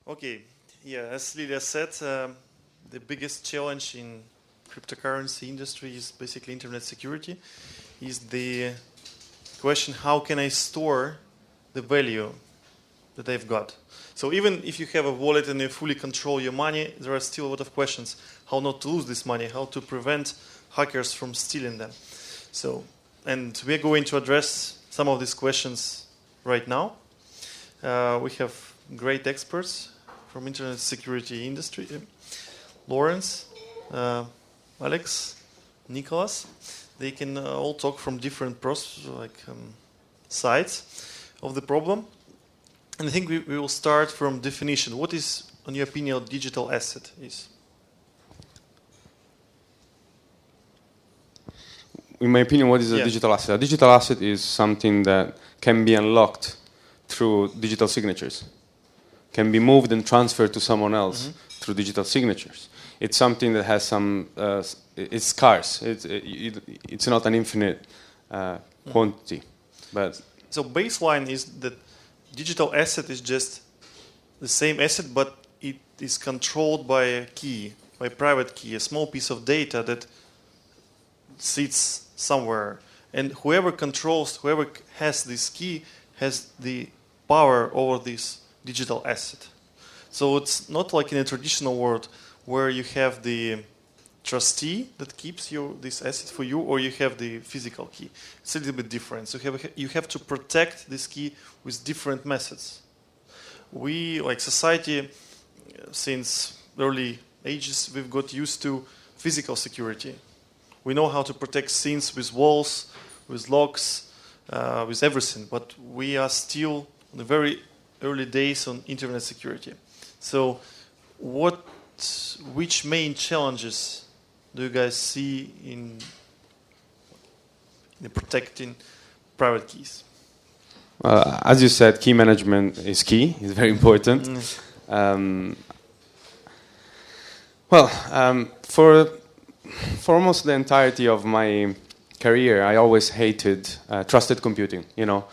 Okay, yeah, as Lilia said, the biggest challenge in cryptocurrency industry is basically internet security. Is the question how can I store the value that I've got? So even if you have a wallet and you fully control your money, there are still a lot of questions how not to lose this money, how to prevent hackers from stealing them. So, and we're going to address some of these questions right now. We have great experts from internet security industry. Lawrence, Alex, Nicholas. They can all talk from different sides of the problem. And I think we will start from definition. What is, in your opinion, a digital asset is? In my opinion, what is a digital asset? A digital asset is something that can be unlocked through digital signatures, can be moved and transferred to someone else through digital signatures. It's something that has some, it's scarce. It's not an infinite quantity. But so baseline is that digital asset is just the same asset, but it is controlled by a key, by a private key, a small piece of data that sits somewhere. And whoever has this key has the power over this digital asset. So it's not like in a traditional world where you have the trustee that keeps this asset for you, or you have the physical key. It's a little bit different. So you have to protect this key with different methods. We, like society, since early ages, we've got used to physical security. We know how to protect things with walls, with locks, with everything, but we are still in the very early days on internet security. So which main challenges do you guys see in protecting private keys? As you said, key management is key. It's very important. For almost the entirety of my career, I always hated trusted computing. You know,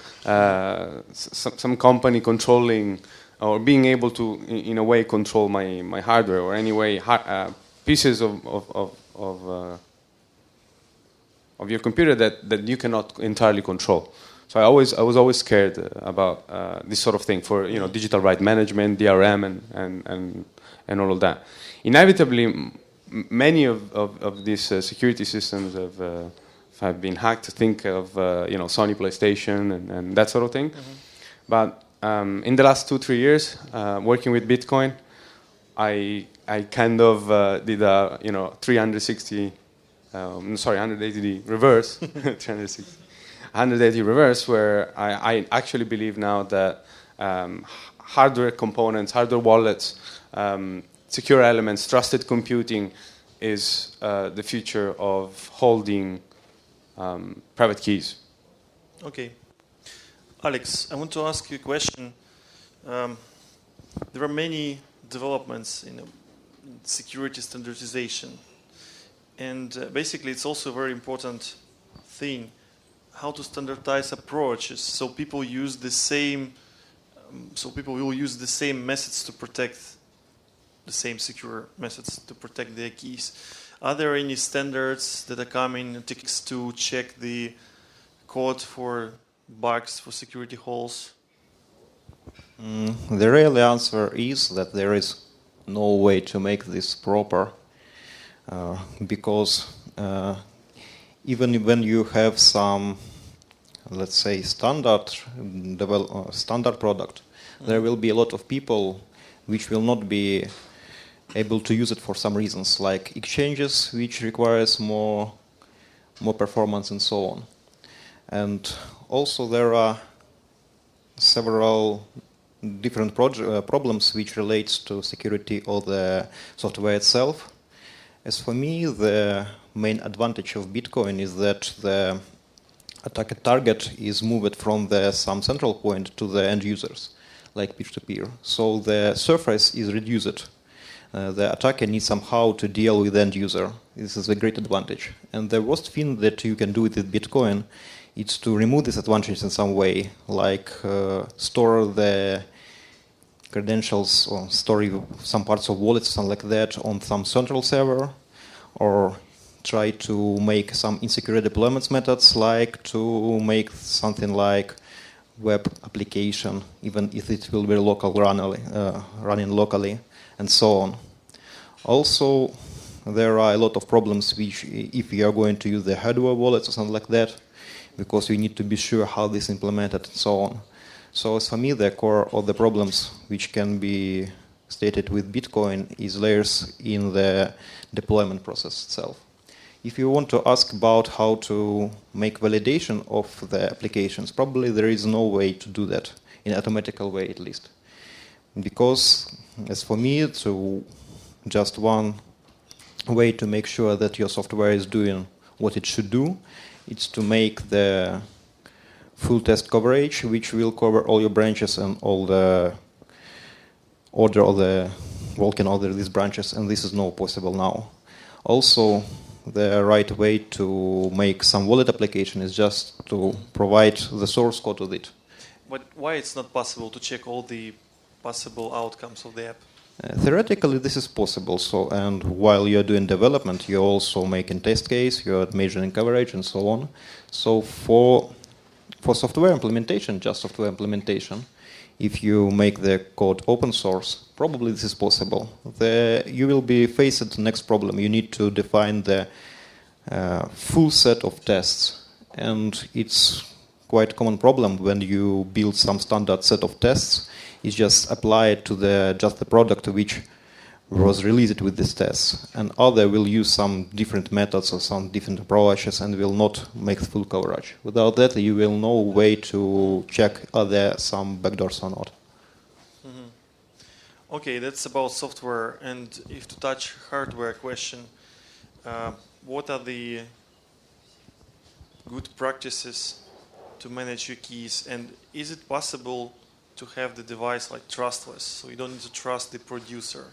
some company controlling or being able to, in a way, control my hardware, or anyway pieces of your computer that you cannot entirely control. So I was always scared about this sort of thing for digital right management, DRM, and all of that. Inevitably, many of these security systems have been hacked. Think of Sony PlayStation and that sort of thing. But in the last 2-3 years, working with Bitcoin, I kind of did a 180 reverse, 180 reverse, where I actually believe now that hardware components, hardware wallets, secure elements, trusted computing is the future of holding private keys. Okay. Alex, I want to ask you a question. There are many developments in security standardization. And basically, it's also a very important thing, how to standardize approaches so people use the same, will use the same methods to protect the same secure methods to protect their keys. Are there any standards that are coming to check the code for bugs, for security holes? The real answer is that there is no way to make this proper, because even when you have some, let's say, standard product, there will be a lot of people which will not be able to use it for some reasons, like exchanges, which requires more performance and so on. And also there are several different problems which relates to security of the software itself. As for me, the main advantage of Bitcoin is that the attack target is moved from some central point to the end users, like peer-to-peer. So the surface is reduced. The attacker needs somehow to deal with the end user. This is a great advantage. And the worst thing that you can do with Bitcoin is to remove this advantage in some way, like store the credentials or store some parts of wallets, something like that, on some central server, or try to make some insecure deployments methods, like to make something like web application, even if it will be running locally, and so on. Also, there are a lot of problems which, if you are going to use the hardware wallets or something like that, because you need to be sure how this is implemented and so on. So as for me, the core of the problems which can be stated with Bitcoin is layers in the deployment process itself. If you want to ask about how to make validation of the applications, probably there is no way to do that in an automatical way, at least. Because, as for me, to just one way to make sure that your software is doing what it should do, it's to make the full test coverage, which will cover all your branches and all the order of the walking order these branches, and this is not possible now. Also, the right way to make some wallet application is just to provide the source code with it. But why it's not possible to check all the possible outcomes of the app? Theoretically, this is possible. So, and while you're doing development, you're also making test case, you're measuring coverage, and so on. So, for software implementation, just software implementation, if you make the code open source, probably this is possible. You will be faced with the next problem. You need to define the full set of tests, and it's quite a common problem when you build some standard set of tests. It's just applied to just the product which was released with these tests, and other will use some different methods or some different approaches and will not make full coverage. Without that, you will know way to check are there some backdoors or not. Mm-hmm. Okay, that's about software. And if to touch hardware question, what are the good practices to manage your keys? And is it possible to have the device like trustless, so you don't need to trust the producer?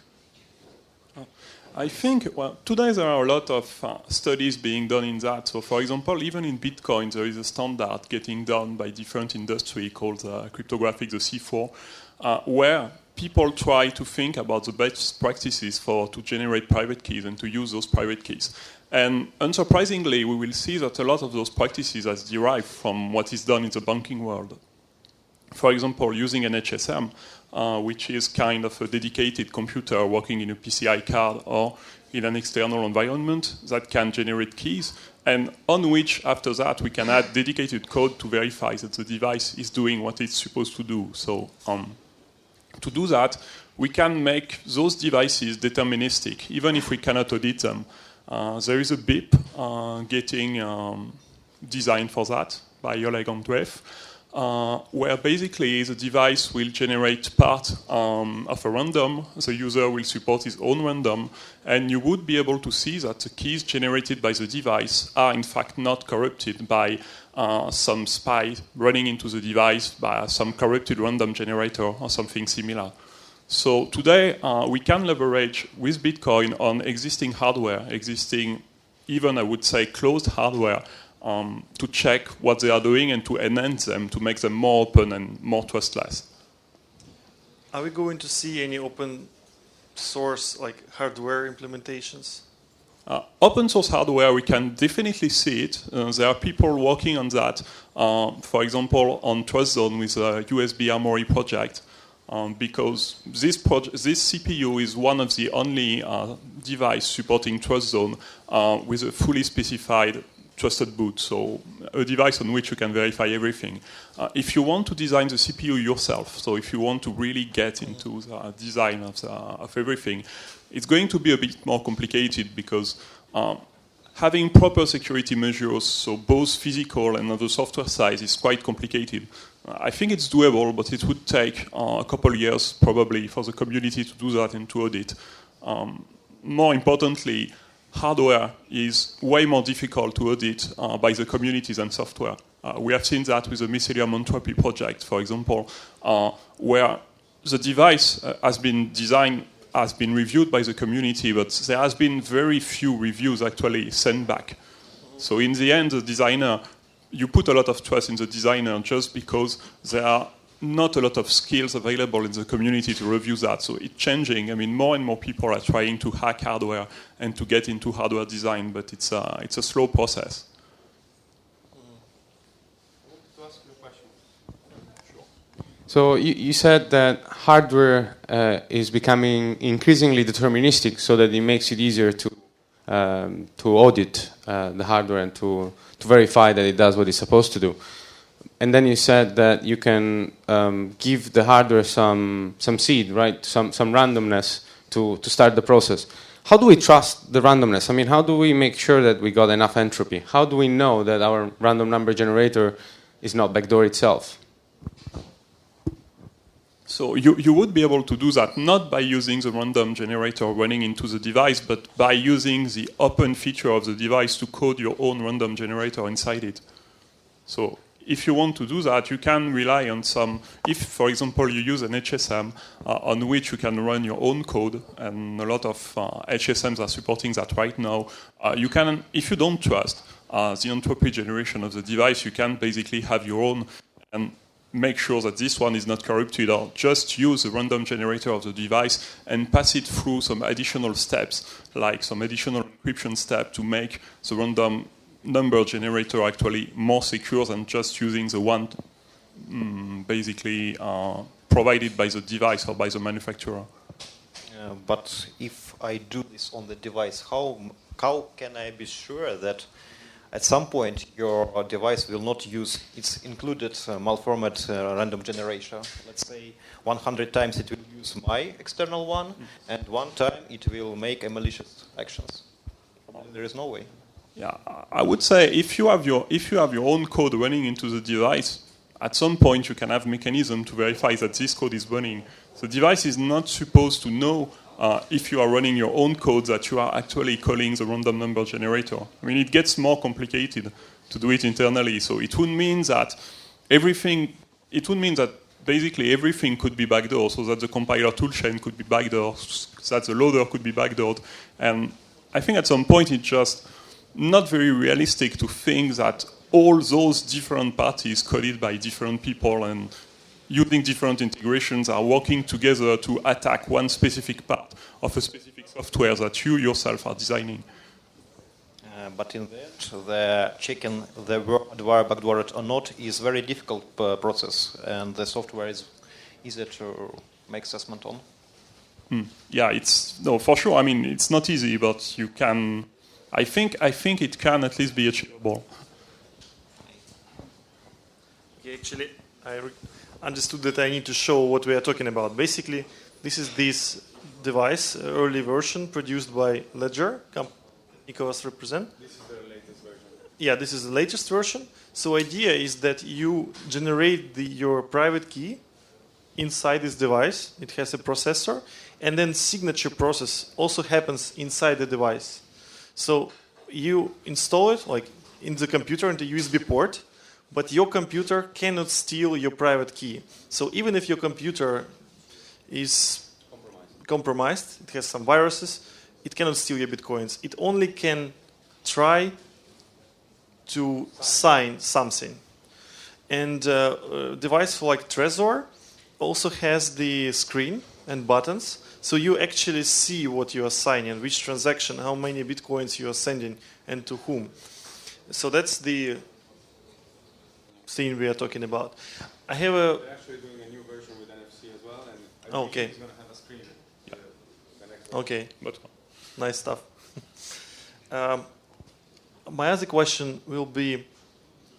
I think, well, today there are a lot of studies being done in that. So, for example, even in Bitcoin, there is a standard getting done by different industry called cryptographic, the C4, where people try to think about the best practices to generate private keys and to use those private keys. And unsurprisingly, we will see that a lot of those practices are derived from what is done in the banking world. For example, using an HSM, which is kind of a dedicated computer working in a PCI card or in an external environment that can generate keys, and on which, after that, we can add dedicated code to verify that the device is doing what it's supposed to do. So, to do that, we can make those devices deterministic, even if we cannot audit them. There is a BIP getting designed for that by Oleg Andreev, where basically the device will generate part of a random, the user will support his own random, and you would be able to see that the keys generated by the device are in fact not corrupted by some spy running into the device by some corrupted random generator or something similar. So today we can leverage with Bitcoin on existing hardware, even I would say closed hardware, to check what they are doing and to enhance them, to make them more open and more trustless. Are we going to see any open source like hardware implementations? Open source hardware, we can definitely see it. There are people working on that. For example, on TrustZone with a USB Armory project, because this CPU is one of the only device supporting TrustZone with a fully specified trusted boot, so a device on which you can verify everything. If you want to design the CPU yourself, so if you want to really get into the design of everything, it's going to be a bit more complicated because having proper security measures, so both physical and on the software side, is quite complicated. I think it's doable, but it would take a couple of years probably for the community to do that and to audit. More importantly, hardware is way more difficult to audit by the community than software. We have seen that with the Mycelium Entropy project, for example, where the device has been designed, has been reviewed by the community, but there has been very few reviews actually sent back. So in the end, the designer, you put a lot of trust in the designer just because they are not a lot of skills available in the community to review that. So it's changing. I mean, more and more people are trying to hack hardware and to get into hardware design, but it's a slow process. So you said that hardware is becoming increasingly deterministic, so that it makes it easier to audit the hardware and to verify that it does what it's supposed to do. And then you said that you can give the hardware some seed, right? Some randomness to start the process. How do we trust the randomness? I mean, how do we make sure that we got enough entropy? How do we know that our random number generator is not backdoor itself? So you would be able to do that not by using the random generator running into the device, but by using the open feature of the device to code your own random generator inside it. So if you want to do that, you can rely on if, for example, you use an HSM on which you can run your own code, and a lot of HSMs are supporting that right now, you can, if you don't trust the entropy generation of the device, you can basically have your own and make sure that this one is not corrupted, or just use the random generator of the device and pass it through some additional steps, like some additional encryption step to make the random number generator actually more secure than just using the one basically provided by the device or by the manufacturer. But if I do this on the device, how can I be sure that at some point your device will not use its included malformed random generator? Let's say 100 times it will use my external one, and one time it will make a malicious actions. There is no way. Yeah, I would say if you have your own code running into the device, at some point you can have mechanism to verify that this code is running. The device is not supposed to know if you are running your own code that you are actually calling the random number generator. I mean, it gets more complicated to do it internally. So it would mean that basically everything could be backdoor, so that the compiler toolchain could be backdoor, that the loader could be backdoored. And I think at some point it's just not very realistic to think that all those different parties coded by different people and using different integrations are working together to attack one specific part of a specific software that you yourself are designing. But in the end, the checking the hardware backdoored or not is very difficult process, and the software is easier to make assessment on. Yeah, for sure. I mean, it's not easy, but you can. I think it can at least be achievable. Okay, actually, I understood that I need to show what we are talking about. Basically, this is this device, early version produced by Ledger. Nicolas represent. This is the latest version. Yeah, this is the latest version. So idea is that you generate your private key inside this device. It has a processor, and then signature process also happens inside the device. So you install it like in the computer, in the USB port, but your computer cannot steal your private key. So even if your computer is compromised, it has some viruses, it cannot steal your bitcoins. It only can try to sign something. And a device like Trezor also has the screen and buttons, so you actually see what you are signing, which transaction, how many bitcoins you are sending, and to whom. So that's the thing we are talking about. I have a... We're actually doing a new version with NFC as well, and I think it's going to have a screen. Okay, nice stuff. My other question will be,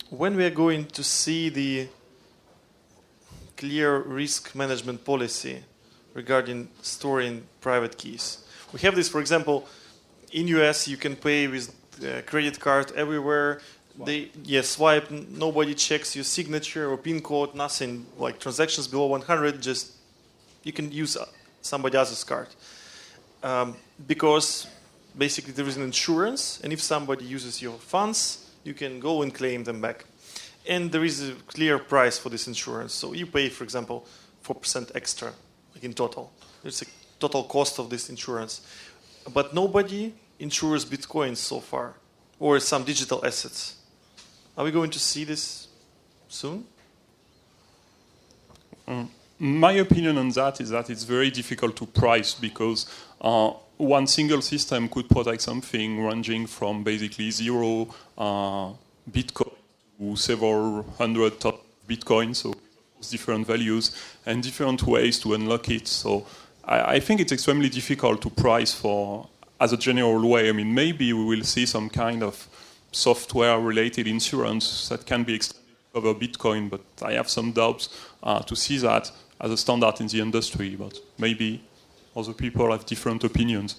when we are going to see the clear risk management policy regarding storing private keys? We have this, for example, in US you can pay with credit card everywhere. They swipe, nobody checks your signature or PIN code, nothing, like transactions below 100, just you can use somebody else's card. Because basically there is an insurance, and if somebody uses your funds, you can go and claim them back. And there is a clear price for this insurance. So you pay, for example, 4% extra, like in total. There's a total cost of this insurance. But nobody insures bitcoins so far, or some digital assets. Are we going to see this soon? My opinion on that is that it's very difficult to price because one single system could protect something ranging from basically 0 Bitcoin to several hundred Bitcoins, so different values and different ways to unlock it. So I think it's extremely difficult to price for as a general way. I mean, maybe we will see some kind of software-related insurance that can be extended to cover Bitcoin, but I have some doubts to see that as a standard in the industry, but maybe other people have different opinions.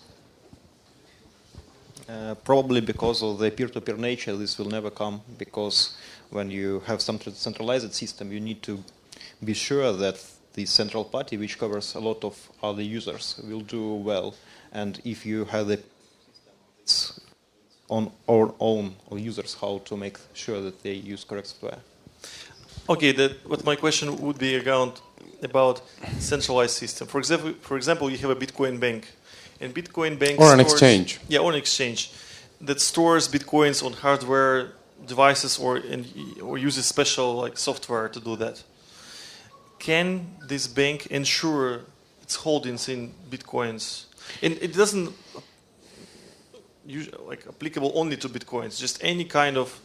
Probably because of the peer-to-peer nature, this will never come, because when you have some centralized system, you need to be sure that the central party, which covers a lot of other users, will do well. And if you have the system on our own users, how to make sure that they use correct software. Okay, what my question would be about centralized system. For example, you have a Bitcoin bank, and Bitcoin bank or an exchange. Yeah, or an exchange that stores Bitcoins on hardware devices or uses special software to do that. Can this bank ensure its holdings in Bitcoins? And it doesn't applicable only to Bitcoins, just any kind of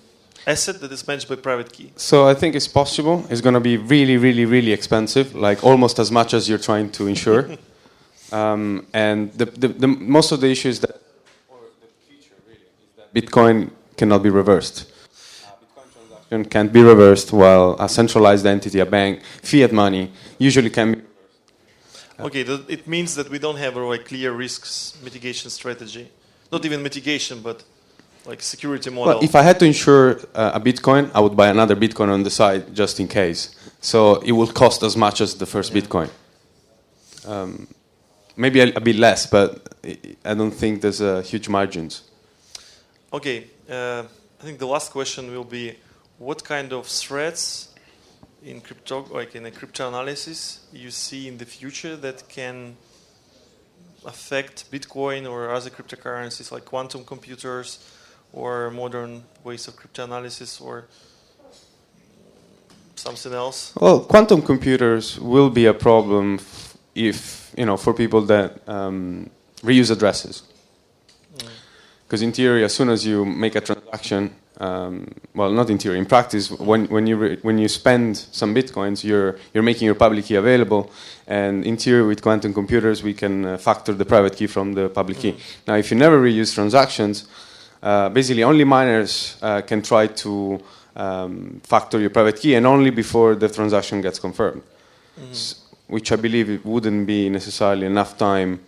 asset that is managed by private key. So I think it's possible. It's going to be really, really, really expensive, like almost as much as you're trying to insure. And the most of the issue is that, or the feature really, is that Bitcoin cannot be reversed. Bitcoin transaction can't be reversed, while a centralized entity, a bank, fiat money, usually can be reversed. Okay, it means that we don't have a clear risks mitigation strategy. Not even mitigation, but security model. Well, if I had to insure a Bitcoin, I would buy another Bitcoin on the side just in case. So it will cost as much as the first Bitcoin. Maybe a bit less, but I don't think there's huge margins. Okay, I think the last question will be: what kind of threats in in a crypto analysis you see in the future that can affect Bitcoin or other cryptocurrencies like quantum computers or modern ways of cryptanalysis or something else? Well, quantum computers will be a problem if, for people that reuse addresses. Because in theory, as soon as you make a transaction, well, not in theory, in practice, when you spend some Bitcoins, you're making your public key available. And in theory, with quantum computers, we can factor the private key from the public key. Now, if you never reuse transactions, basically only miners can try to factor your private key, and only before the transaction gets confirmed, which I believe it wouldn't be necessarily enough time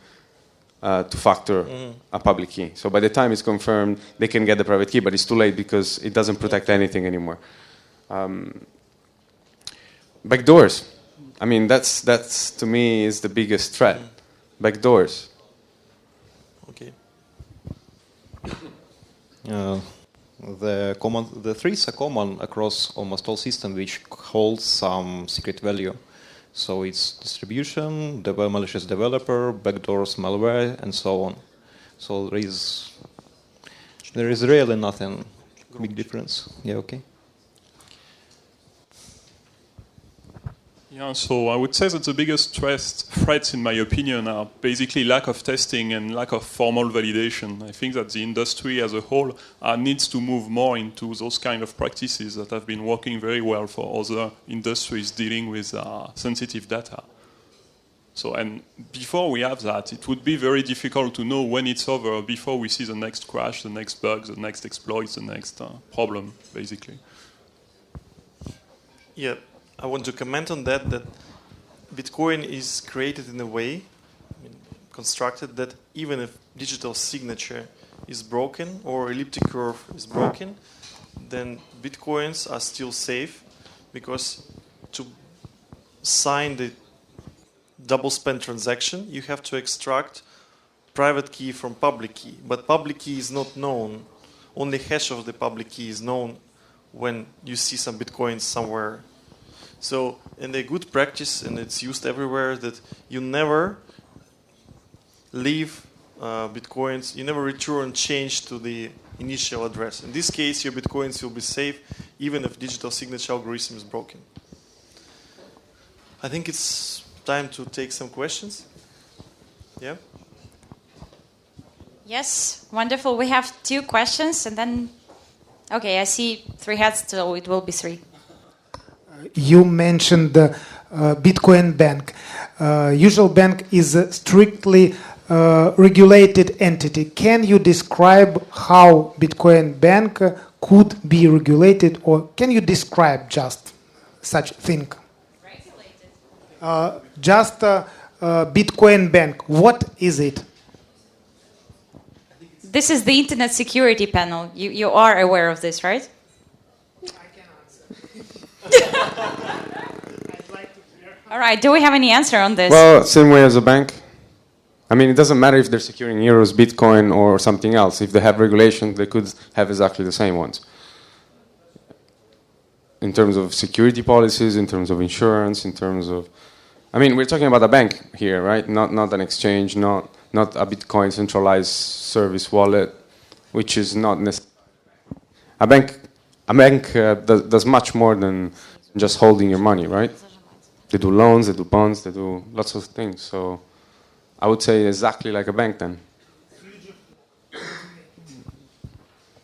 to factor a public key. So by the time it's confirmed, they can get the private key, but it's too late because it doesn't protect anything anymore. Backdoors. I mean, that's to me is the biggest threat. Backdoors. Okay. The threats are common across almost all systems which hold some secret value. So it's distribution, malicious developer, backdoors, malware, and so on. So there is really nothing big difference. Yeah, okay. Yeah, so I would say that the biggest threats, in my opinion, are basically lack of testing and lack of formal validation. I think that the industry as a whole needs to move more into those kind of practices that have been working very well for other industries dealing with sensitive data. So, and before we have that, it would be very difficult to know when it's over before we see the next crash, the next bug, the next exploit, the next problem, basically. Yeah. I want to comment on that Bitcoin is created in a way, constructed, that even if digital signature is broken or elliptic curve is broken, then Bitcoins are still safe, because to sign the double spend transaction, you have to extract private key from public key. But public key is not known. Only hash of the public key is known when you see some Bitcoins somewhere. So, in the good practice, and it's used everywhere, that you never leave Bitcoins, you never return change to the initial address. In this case, your Bitcoins will be safe even if digital signature algorithm is broken. I think it's time to take some questions. Yeah? Yes, wonderful. We have 2 questions, and then, okay, I see 3 heads, so it will be 3. You mentioned the Bitcoin Bank. Usual Bank is a strictly regulated entity. Can you describe how Bitcoin Bank could be regulated, or can you describe just such thing? Regulated. Just Bitcoin Bank. What is it? This is the Internet Security Panel. You are aware of this, right? All right. Do we have any answer on this? Well, same way as a bank. I mean, it doesn't matter if they're securing euros, Bitcoin, or something else. If they have regulation, they could have exactly the same ones. In terms of security policies, in terms of insurance, in terms of... I mean, we're talking about a bank here, right? Not an exchange, not a Bitcoin centralized service wallet, which is not necessarily... A bank does much more than just holding your money, right? They do loans, they do bonds, they do lots of things. So I would say exactly like a bank then.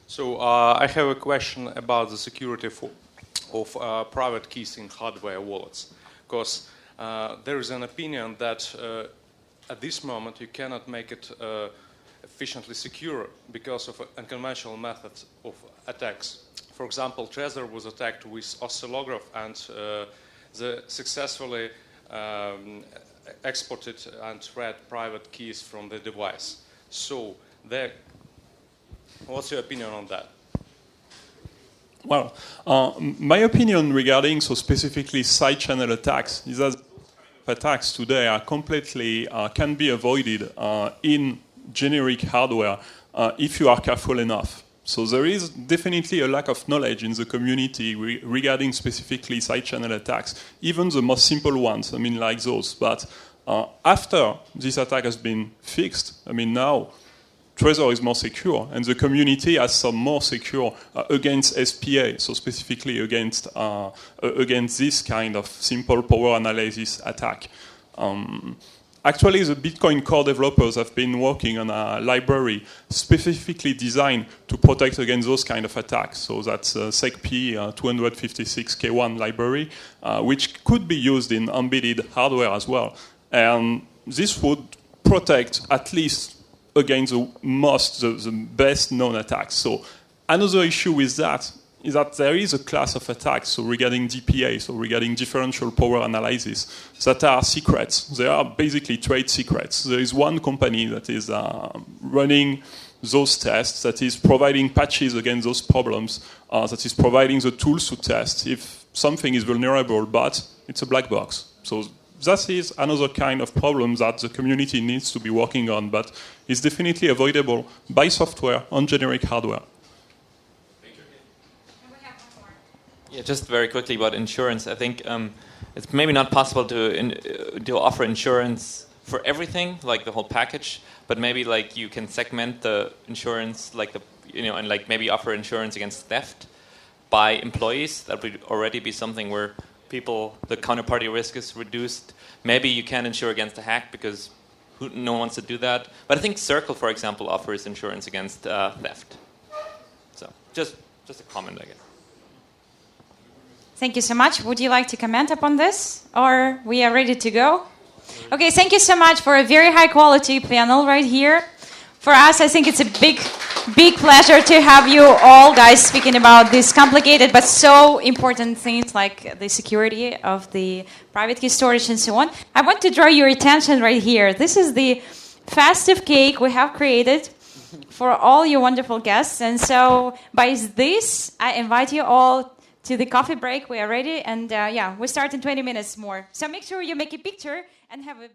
So I have a question about the security of private keys in hardware wallets. Because there is an opinion that at this moment you cannot make it efficiently secure because of unconventional methods of attacks. For example, Trezor was attacked with oscillograph and they successfully exported and read private keys from the device. So, what's your opinion on that? Well, my opinion regarding specifically side channel attacks is that attacks today are completely can be avoided in generic hardware if you are careful enough. So there is definitely a lack of knowledge in the community regarding specifically side channel attacks, even the most simple ones, I mean like those. But after this attack has been fixed, I mean now Trezor is more secure and the community has some more secure against SPA, so specifically against this kind of simple power analysis attack. Actually, the Bitcoin core developers have been working on a library specifically designed to protect against those kind of attacks. So that's SecP 256K1 library, which could be used in embedded hardware as well. And this would protect at least against the best known attacks. So another issue with that is that there is a class of attacks, so regarding DPA, so regarding differential power analysis, that are secrets. They are basically trade secrets. There is one company that is running those tests, that is providing patches against those problems, that is providing the tools to test if something is vulnerable, but it's a black box. So that is another kind of problem that the community needs to be working on, but is definitely avoidable by software on generic hardware. Yeah, just very quickly about insurance. I think it's maybe not possible to offer insurance for everything, like the whole package, but maybe like you can segment the insurance, like and like maybe offer insurance against theft by employees. That would already be something where the counterparty risk is reduced. Maybe you can insure against a hack because no one wants to do that. But I think Circle, for example, offers insurance against theft. So just a comment, I guess. Thank you so much. Would you like to comment upon this? Or we are ready to go? Okay, thank you so much for a very high quality panel right here. For us, I think it's a big pleasure to have you all guys speaking about these complicated but so important things like the security of the private key storage and so on. I want to draw your attention right here. This is the festive cake we have created for all your wonderful guests. And so by this, I invite you all to the coffee break. We are ready, and we start in 20 minutes more. So make sure you make a picture and have a